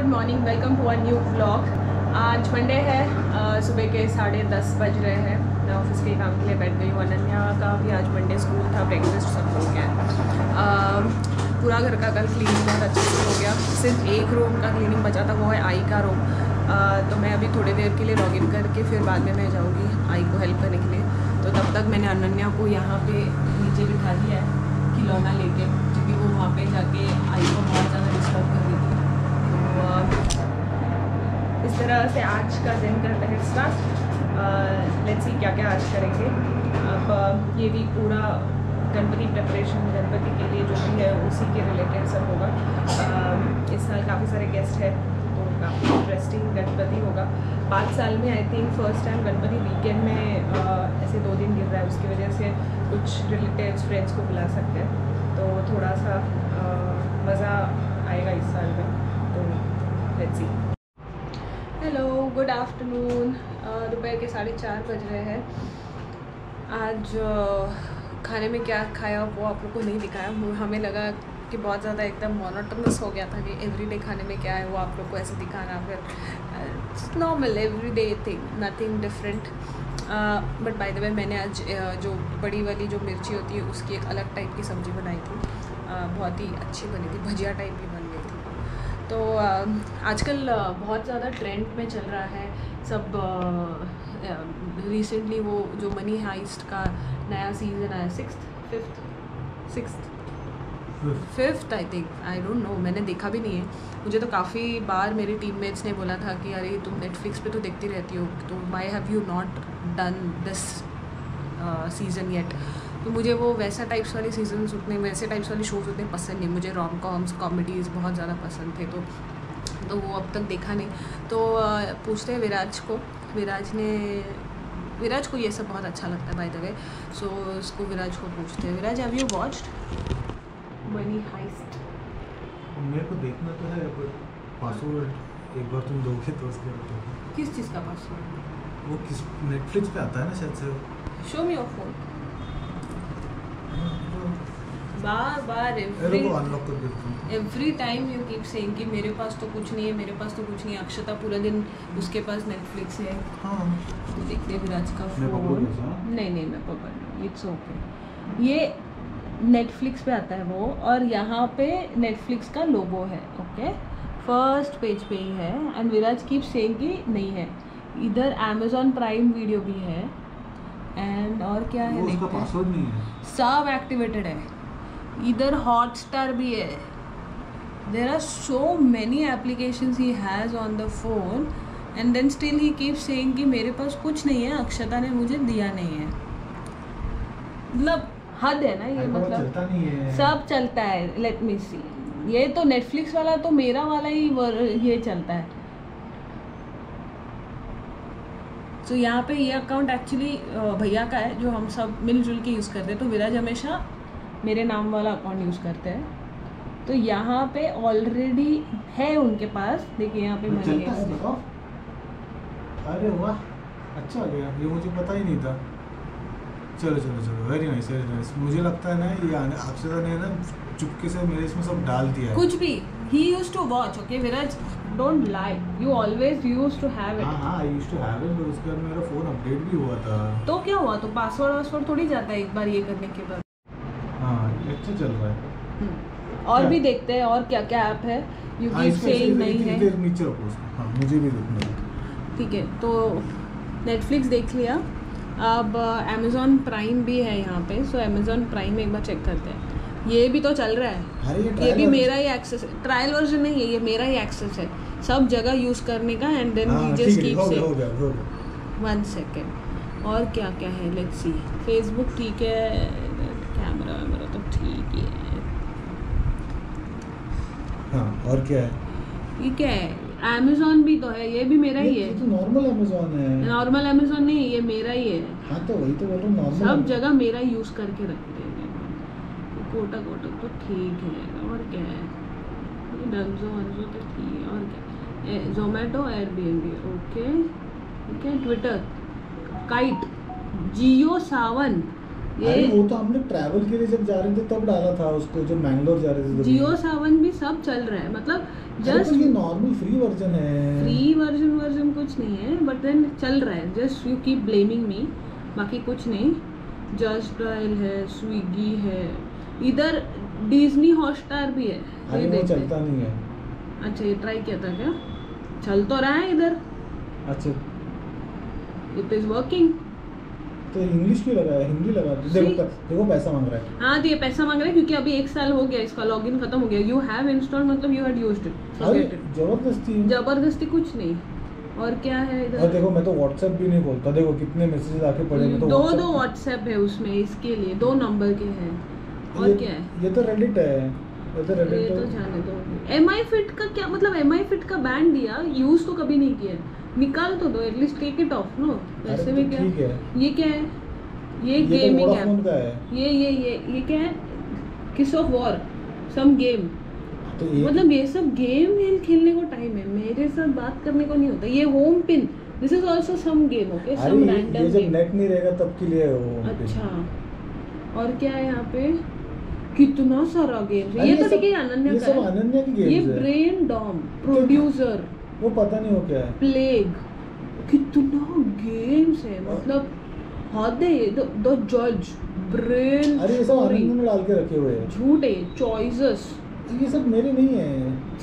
Good morning, welcome to a new vlog. आज Monday है, सुबह के 10:30 बज रहे हैं। मैं ऑफिस के काम के लिए बैठ गई हूँ। अनन्या का भी आज मंडे स्कूल था, ब्रेकफास्ट सब हो गया। पूरा घर का कल क्लीनिंग बहुत अच्छे से हो गया। सिर्फ एक रूम का क्लीनिंग बचा था, वो है आई का रूम। तो मैं अभी थोड़ी देर के लिए लॉगिन करके फिर बाद में मैं जाऊँगी आई को हेल्प करने के लिए। तो तब तक मैंने अनन्या को यहाँ पे नीचे बिठा दिया है खिलौना लेके, क्योंकि वो वहाँ पे जाके आई को बहुत ज़्यादा डिस्टर्ब कर रही थी। तो इस तरह से आज का दिन करते हैं स्टार्ट। लेट्स सी क्या क्या आज करेंगे। अब ये भी पूरा गणपति प्रिपरेशन, गणपति के लिए जो भी है उसी के रिलेटेड सब होगा। इस साल काफ़ी सारे गेस्ट हैं, तो काफ़ी इंटरेस्टिंग गणपति होगा। 5 साल में I think first time Ganpati weekend में ऐसे 2 दिन गिर रहा है, उसकी वजह से कुछ रिलेटिव्स फ्रेंड्स को बुला सकते हैं, तो थोड़ा सा मज़ा आएगा इस साल में। तो let's see. Hello, good afternoon. दोपहर के 4:30 बज रहे हैं। आज खाने में क्या खाया वो आप लोग को नहीं दिखाया। हमें लगा कि बहुत ज़्यादा एकदम मोनोटोनस हो गया था कि एवरीडे खाने में क्या है वो आप लोग को ऐसे दिखाना, फिर normal everyday thing, nothing different. But by the वे मैंने आज जो बड़ी वाली जो मिर्ची होती है उसकी एक अलग टाइप की सब्ज़ी बनाई थी। बहुत ही अच्छी बनी थी, भजिया टाइप की बन गई थी। तो आजकल बहुत ज़्यादा ट्रेंड में चल रहा है सब। रिसेंटली वो जो मनी हाइस्ट का नया सीज़न आया, 5th I think, I don't know, मैंने देखा भी नहीं है। मुझे तो काफ़ी बार मेरी टीममेट्स ने बोला था कि अरे तुम नेटफ्लिक्स पे तो देखती रहती हो, तो why have you not done this season yet. तो मुझे वो वैसा टाइप्स वाले सीजन्स उतने, वैसे टाइप्स वाले शोज़ उतने पसंद नहीं। मुझे रोम कॉम्स, कॉमेडीज़ बहुत ज़्यादा पसंद थे, तो वो अब तक देखा नहीं। तो पूछते हैं विराज को। विराज को ये सब बहुत अच्छा लगता है बाय द वे। सो इसको विराज को पूछते हैं। Viraj, have you watched Money Heist? मेरे को देखना तो है, पर पासवर्ड एक बार तुम दोगे तो उसके बाद। किस चीज़ का पासवर्ड? वो किस नेटफ्लिक्स पे आता है ना शायद से। Show me your phone. Bar every time you keep saying कि मेरे पास तो कुछ नहीं है, मेरे पास तो कुछ नहीं है। अक्षता पूरा दिन उसके पास नेटफ्लिक्स है। हाँ, तो देखते हैं विराज का फोन। नहीं मैं पकड़ लूँ, इट्स ओके। ये नेटफ्लिक्स पे आता है वो, और यहाँ पे नेटफ्लिक्स का लोगो है। ओके, फर्स्ट पेज पे ही है। एंड विराज कीप सेइंग कि नहीं है। इधर अमेजॉन प्राइम वीडियो भी है, एंड और क्या है, उसका पासवर्ड नहीं है, सब एक्टिवेटेड है। इधर हॉटस्टार भी है। There are so many applications he has on the phone, and then still he keep saying कि मेरे पास कुछ नहीं है, अक्षता ने मुझे दिया नहीं है। मतलब हद है ना ये, मतलब चलता नहीं है। सब चलता है। लेट मी सी, ये तो नेटफ्लिक्स वाला तो मेरा वाला ही ये चलता है। तो यहाँ पे ये अकाउंट एक्चुअली भैया का है, जो हम सब मिलजुल के यूज़ करते हैं। तो विराज हमेशा मेरे नाम वाला अकाउंट यूज़ करते हैं। तो यहाँ पे ऑलरेडी है उनके पास। देखिए यहाँ पे मनी है। अरे वाह, अच्छा आ गया, ये मुझे पता ही नहीं था। चलो, वेरी नाइस। मुझे लगता है ना ये अक्षता ने ना चुपके से मेरे इसमें सब डाल दिया है। कुछ भी he used to watch. Okay Viraj, don't lie, you always used to have it. हाँ, I used to have it, पर उसके बाद मेरा फोन अपडेट भी हुआ था। तो क्या हुआ? तो पासवर्ड थोड़ी जाता है एक बार ये करने के बाद। हाँ, अच्छा चल रहा है। और भी देखते हैं और क्या क्या ऐप है। यू कीप सेइंग नहीं है। नीचे रखो उसको। हाँ, मुझे भी देखना है। ठीक है, तो नेटफ्लिक्स देख लिया। अब अमेज़ॉन प्राइम भी है यहाँ पे। सो अमेज़ॉन प्राइम एक बार चेक करते हैं। ये भी तो चल रहा है। ये भी मेरा ही एक्सेस है। ट्रायल वर्जन नहीं है, ये मेरा ही एक्सेस है सब जगह यूज़ करने का। And then we just keep saying 1 second. और क्या क्या है, लेट्स सी। फेसबुक ठीक है, कैमरा मेरा तो ठीक ही है। हाँ, और क्या है? ये क्या है? अमेज़ॉन भी तो है, ये भी मेरा ही है। ये तो नॉर्मल अमेज़ॉन है। नॉर्मल अमेज़ॉन नहीं, ये मेरा ही है। हाँ, तो वही तो बोल रहा हूँ, नॉर्मल सब जगह मेरा यूज़ करके रखते हैं। कोटक तो ठीक है। और क्या है? डंजो तो ठीक है। और क्या? Zomato, Airbnb, okay. Twitter, Kite, Jio Saavn, अरे वो तो हमने ट्रैवल के लिए जब जा रहे थे तब डाला था उसको, जब मैंगलोर जा रहे थे तब। जियो सावन भी सब चल रहा है, मतलब अरे जस्ट तो ये नॉर्मल फ्री वर्जन है। फ्री वर्जन कुछ नहीं है, बट देन चल रहा है, just you keep blaming me, बाकी कुछ नहीं। जस्ट डायल है, स्विगी है, इधर डिज्नी हॉटस्टार भी है। अरे वो चलता नहीं है। अच्छा ये ट्राई किया था क्या? चल तो रहा है इधर। अच्छा इट इज वर्किंग। तो इंग्लिश क्यों लगा है, हिंदी लगा दो। देखो पैसा मांग रहा है। हाँ तो ये पैसा मांग रहा है क्योंकि अभी 1 साल हो गया इसका, लॉगिन खत्म हो गया। यू हैव इंस्टॉल मतलब यू हैड यूज्ड इट। जबरदस्ती कुछ नहीं। और क्या है इधर? और देखो मैं तो व्हाट्सएप भी नहीं खोलता, देखो कितने मैसेजेस आके पड़े हैं। तो दो व्हाट्सएप है उसमें, इसके लिए 2 नंबर के हैं। और क्या है? ये तो रेडिट है। ये तो जाने दो। MI Fit का क्या मतलब? MI Fit का बैंड दिया, यूज तो कभी नहीं किया, निकाल तो दो, at least take it off no. वैसे में क्या ये क्या है? ये गेमिंग ऐप। ये क्या है? किस ऑफ वॉर, सम गेम। तो मतलब ये सब गेम खेलने को टाइम है, मेरे साथ बात करने को नहीं होता। ये home pin, this is also some game, okay, some random game. जब नेट नहीं रहेगा तब के लिए वो। अच्छा और क्या है यहाँ पे? कितना सारा गेम है। ये तो ठीक है, अनन्या का है। ये सब अनन्या की गेम्स है। ये ब्रेन डॉम, प्रोड्यूसर, वो पता नहीं हो क्या है, प्लेग, कितना गेम्स है, मतलब हद है। द जज, ब्रेन, अरे ये सब अनन्या में डाल के रखे हुए हैं। झूठे चॉइसेस, ये सब मेरे नहीं है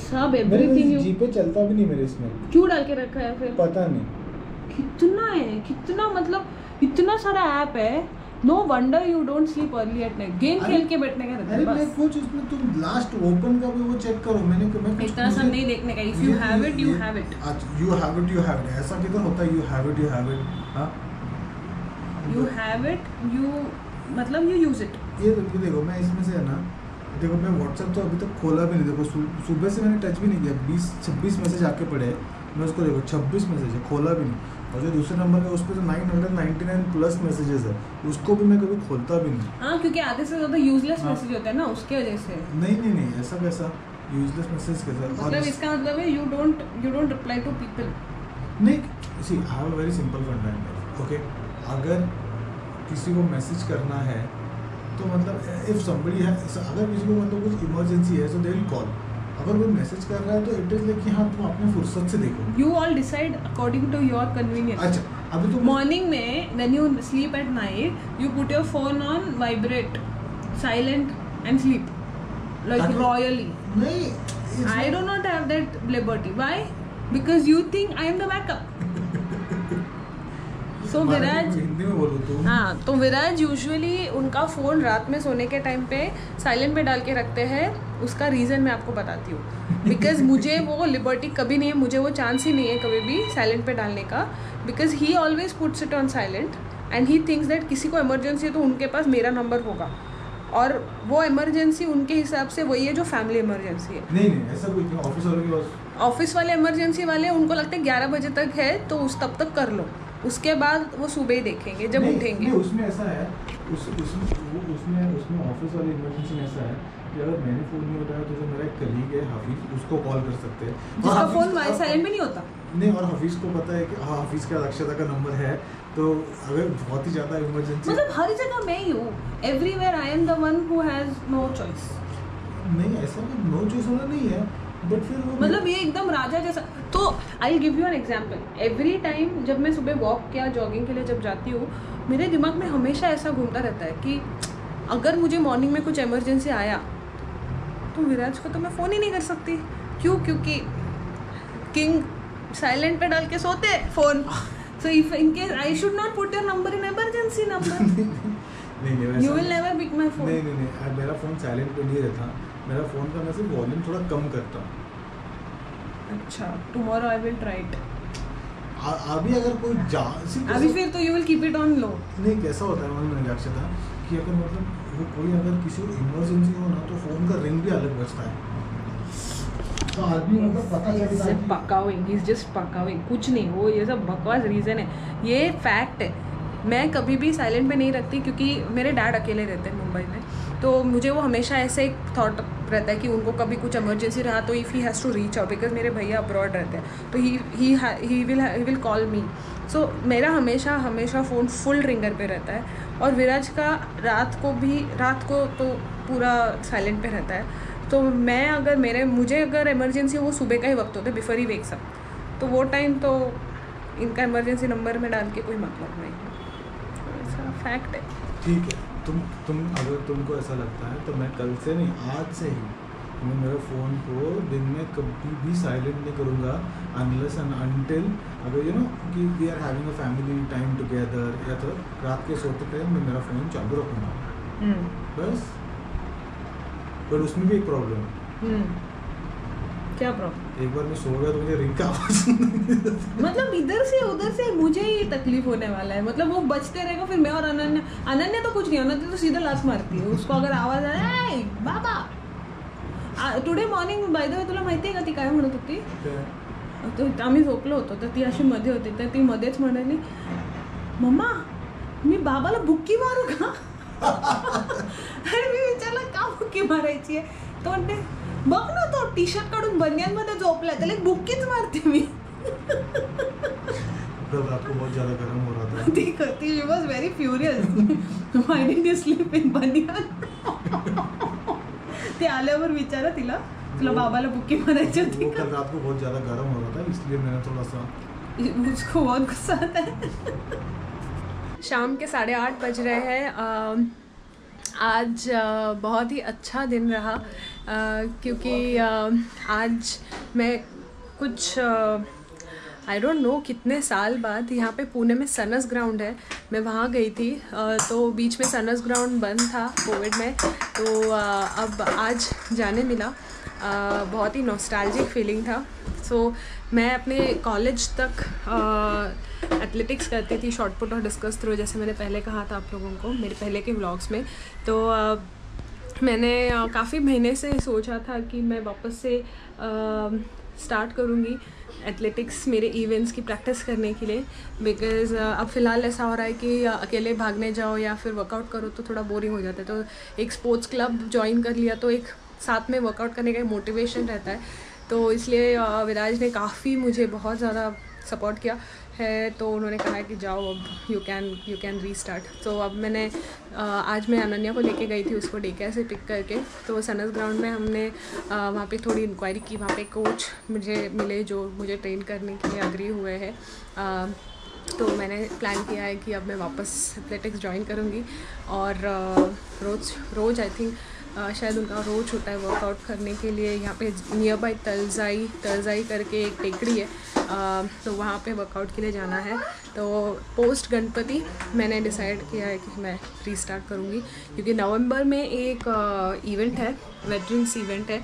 सब एवरीथिंग। जी पे चलता भी नहीं मेरे इसमें। क्यों डाल के रखा है फिर? पता नहीं कितना है, कितना मतलब इतना सारा ऐप है। No wonder you don't sleep early at night. Game खेल के बैठने का रहता है बस। अरे कुछ उसमें तुम लास्ट ओपन का भी वो चेक करो। मैंने इतना सब नहीं देखने का। If you have it you have it. You have it ऐसा किधर होता है? यू हैव इट हां, यू हैव इट, यू मतलब यू यूज इट। ये देखो मैं इसमें से है ना, देखो मैं व्हाट्सएप तो अभी तक खोला भी नहीं। देखो सुबह से मैंने टच भी नहीं किया। 20-26 मैसेज आके पड़े हैं, मैं उसको देखो 26 मैसेज है, खोला भी नहीं। और जो दूसरे नंबर का उस पर तो 999 प्लस मैसेजेस है, उसको भी मैं कभी खोलता भी नहीं। हाँ क्योंकि आधे से ज़्यादा यूजलेस मैसेज होते हैं ना, उसके वजह से। नहीं ऐसा कैसा यूजलेस मैसेज कैसा? मतलब इसका मतलब है you don't reply to people. नहीं see I have a very simple fundamental, okay. अगर किसी को मैसेज करना है तो मतलब इफ समबडी है, अगर किसी को मतलब कुछ इमरजेंसी है सो दे विल कॉल। अगर कोई मैसेज कर रहा है तो इट इज लाइक कि हाँ तुम अपने फुर्सत से देखो। You all decide according to your convenience. अच्छा अभी तो मॉर्निंग में when you sleep at night you put your phone on vibrate, silent and sleep like royally. नहीं, I do not have that liberty. Why? Because you think I am the backup. So Viraj, Hindi में बोलो तो। हाँ तो विराज usually उनका phone रात में सोने के टाइम पे साइलेंट पे डाल के रखते हैं। उसका रीज़न मैं आपको बताती हूँ। बिकॉज मुझे वो लिबर्टी कभी नहीं है, मुझे वो चांस ही नहीं है कभी भी साइलेंट पे डालने का। Because he always puts it on silent and he thinks that किसी को इमरजेंसी है तो उनके पास मेरा नंबर होगा, और वो इमरजेंसी उनके हिसाब से वही है जो फैमिली इमरजेंसी है। नहीं ऐसा कुछ नहीं। ऑफिस वालों के पास, ऑफिस वाले इमरजेंसी वाले उनको लगता है 11 बजे तक है तो उस तब तक कर लो, उसके बाद वो सुबह ही देखेंगे जब उठेंगे। नहीं उसमें ऐसा है, उसमें ऑफिस वाली इमरजेंसी में ऐसा है कि अगर मैंने फ़ोन नहीं उठाया तो जो मेरा एक कलीग है हाफिज़, उसको कॉल कर सकते हैं जिसका फ़ोन साइलेंट में नहीं होता। नहीं, और हफीज़ को पता है कि हाँ हफीज़ का अक्षता का नंबर है, तो अगर बहुत ही ज़्यादा इमरजेंसी, मतलब हर जगह मैं ही हूँ, everywhere I am the one who has no choice. नहीं ऐसा नो चॉइस होना नहीं है, बट फिर मतलब ये एकदम राजा जैसा। तो I give you an example. Every time जब मैं सुबह वॉक या जॉगिंग के लिए जब जाती हूँ, मेरे दिमाग में हमेशा ऐसा घूमता रहता है कि अगर मुझे मॉर्निंग में कुछ इमरजेंसी आया तो विराज को तो मैं फ़ोन ही नहीं कर सकती। क्यों? क्योंकि किंग साइलेंट पे डाल के सोते phone. So if in case I should not put your number in emergency number, नहीं you will never pick my phone. नहीं मेरा फ़ोन साइलेंट पे नहीं रहता। मेरा फ़ोन का मैं सिर्फ वॉल्यूम थोड़ा कम करता हूँ। अच्छा, tomorrow I will try it. अभी अगर कोई अभी फिर तो you will keep it on लो। नहीं कैसा होता है मैंने लक्ष्य था कि अगर मतलब वो कोई अगर किसी को इमरजेंसी हो ना तो फ़ोन का रिंग भी अलग बजता है, तो आदमी मतलब पता चलता है पकाविंग, इज जस्ट पकाविंग, कुछ नहीं। वो ये सब बकवास रीज़न है, ये फैक्ट है। मैं कभी भी साइलेंट पे नहीं रखती क्योंकि मेरे डैड अकेले रहते हैं मुंबई में, तो मुझे वो हमेशा ऐसे एक थॉट रहता है कि उनको कभी कुछ इमरजेंसी रहा तो if he has to reach out, because मेरे भैया अब्रॉड रहते हैं तो ही विल कॉल मी। सो मेरा हमेशा फ़ोन फुल रिंगर पे रहता है। और विराज का रात को तो पूरा साइलेंट पे रहता है। तो मैं अगर मुझे अगर इमरजेंसी हो वो सुबह का ही वक्त होता है, बिफोर ही वेक्स अप, तो वो टाइम तो इनका इमरजेंसी नंबर में डाल के कोई मतलब नहीं है, ऐसा फैक्ट है। ठीक है, तुम अगर तुमको ऐसा लगता है तो मैं कल से नहीं, आज से ही मैं मेरे फ़ोन को दिन में कभी भी साइलेंट नहीं करूँगा अनलेस एंड अनटिल अगर कि we are having a family time together, या तो रात के सोते टाइम मैं मेरा फ़ोन चालू रखूँगा बस। पर उसमें भी एक प्रॉब्लम है। क्या प्रॉब्लम? एक बार मैं सो गया तो मुझे रिंग का आवाज़ मतलब इधर से उधर से मुझे ही तकलीफ होने वाला है। मतलब वो बचते रहेगा, फिर मैं और अनन्या तो कुछ नहीं, अनन्या तो सीधा लात मारती है उसको अगर आवाज आए बाबा। Today morning by the way तुला माहिती आहे का ती काय म्हणत होती? तो आम्ही झोपलो होतो तर ती अशी मध्ये होती, तर ती मध्येच म्हणाली, मम्मा मी बाबाला बुक्की मारू का? आणि मी विचारलं का बुक्की मारायची आहे? तो म्हणते बघ ना तो टी शर्ट काढून बनियान मध्ये झोपलाय, त्याला एक बुक्कीच मारते मी। रात को बहुत ज़्यादा गर्म हो रहा था। She was very furious, why did you sleep in बनियान? ते आल्यावर विचारा तिला, तुला बाबाला बुक्की मारायची होती का? कल रात को बहुत ज़्यादा गर्म हो रहा था, इसलिए मैंने थोड़ा सा, मुझको बहुत गुस्सा आता है। शाम के 8:30 बज रहे हैं। आज बहुत ही अच्छा दिन रहा क्योंकि आज मैं कुछ आई डोंट नो कितने साल बाद यहाँ पे पुणे में सनस ग्राउंड है, मैं वहाँ गई थी। तो बीच में सनस ग्राउंड बंद था कोविड में, तो अब आज जाने मिला। बहुत ही नॉस्टैल्जिक फीलिंग था। सो मैं अपने कॉलेज तक एथलेटिक्स करती थी, शॉर्ट पुट और डिस्कस थ्रो, जैसे मैंने पहले कहा था आप लोगों को मेरे पहले के व्लॉग्स में। तो मैंने काफ़ी महीने से सोचा था कि मैं वापस से स्टार्ट करूँगी एथलेटिक्स, मेरे इवेंट्स की प्रैक्टिस करने के लिए। बिकॉज़ अब फ़िलहाल ऐसा हो रहा है कि अकेले भागने जाओ या फिर वर्कआउट करो तो थोड़ा बोरिंग हो जाता है। तो एक स्पोर्ट्स क्लब ज्वाइन कर लिया तो एक साथ में वर्कआउट करने का मोटिवेशन रहता है। तो इसलिए विराज ने काफ़ी मुझे बहुत ज़्यादा सपोर्ट किया है। तो उन्होंने कहा है कि जाओ अब यू कैन रीस्टार्ट। तो अब मैंने आज मैं अनन्या को लेके गई थी उसको डे केयर से पिक करके। तो सनस ग्राउंड में हमने वहाँ पे थोड़ी इंक्वायरी की, वहाँ पे कोच मुझे मिले जो मुझे ट्रेन करने के लिए अग्री हुए हैं। तो मैंने प्लान किया है कि अब मैं वापस एथलेटिक्स ज्वाइन करूँगी और रोज़ आई थिंक शायद उनका रोज होता है वर्कआउट करने के लिए। यहाँ पे नियर बाई तलजाई करके एक टेकड़ी है, तो वहाँ पे वर्कआउट के लिए जाना है। तो पोस्ट गणपति मैंने डिसाइड किया है कि मैं रीस्टार्ट करूँगी, क्योंकि नवंबर में एक इवेंट है, वेटरन्स इवेंट है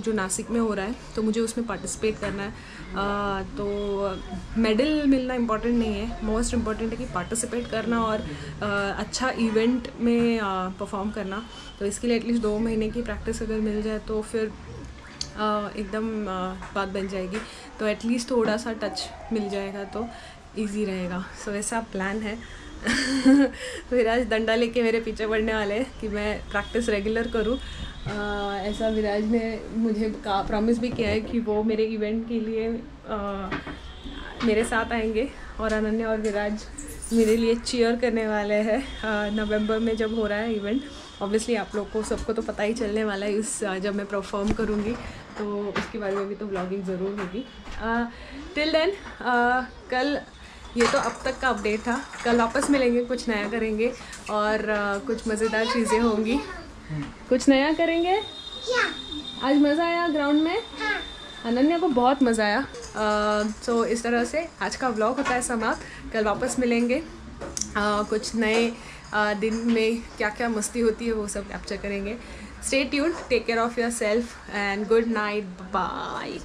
जो नासिक में हो रहा है, तो मुझे उसमें पार्टिसिपेट करना है। तो मेडल मिलना इम्पॉर्टेंट नहीं है, मोस्ट इम्पॉर्टेंट है कि पार्टिसिपेट करना और अच्छा इवेंट में परफॉर्म करना। तो इसके लिए एटलीस्ट 2 महीने की प्रैक्टिस अगर मिल जाए तो फिर एकदम बात बन जाएगी। तो एटलीस्ट थोड़ा सा टच मिल जाएगा तो इजी रहेगा। सो ऐसा प्लान है। विराज डंडा लेके मेरे पीछे पड़ने वाले हैं कि मैं प्रैक्टिस रेगुलर करूँ। ऐसा विराज ने मुझे प्रॉमिस भी किया है कि वो मेरे इवेंट के लिए मेरे साथ आएंगे और अनन्या और विराज मेरे लिए चीयर करने वाले हैं नवंबर में जब हो रहा है इवेंट। ऑब्वियसली आप लोग को सबको तो पता ही चलने वाला है इस जब मैं परफॉर्म करूँगी तो उसके बारे में भी तो व्लॉगिंग ज़रूर होगी। टिल देन कल ये तो अब तक का अपडेट था। कल वापस मिलेंगे, कुछ नया करेंगे और कुछ मज़ेदार चीज़ें होंगी। कुछ नया करेंगे। आज मज़ा आया ग्राउंड में। अनन्या को बहुत मज़ा आया। सो इस तरह से आज का व्लॉग होता है समाप्त। कल वापस मिलेंगे, कुछ नए दिन में क्या क्या मस्ती होती है वो सब कैप्चर करेंगे। Stay tuned, take care of yourself and good night, bye.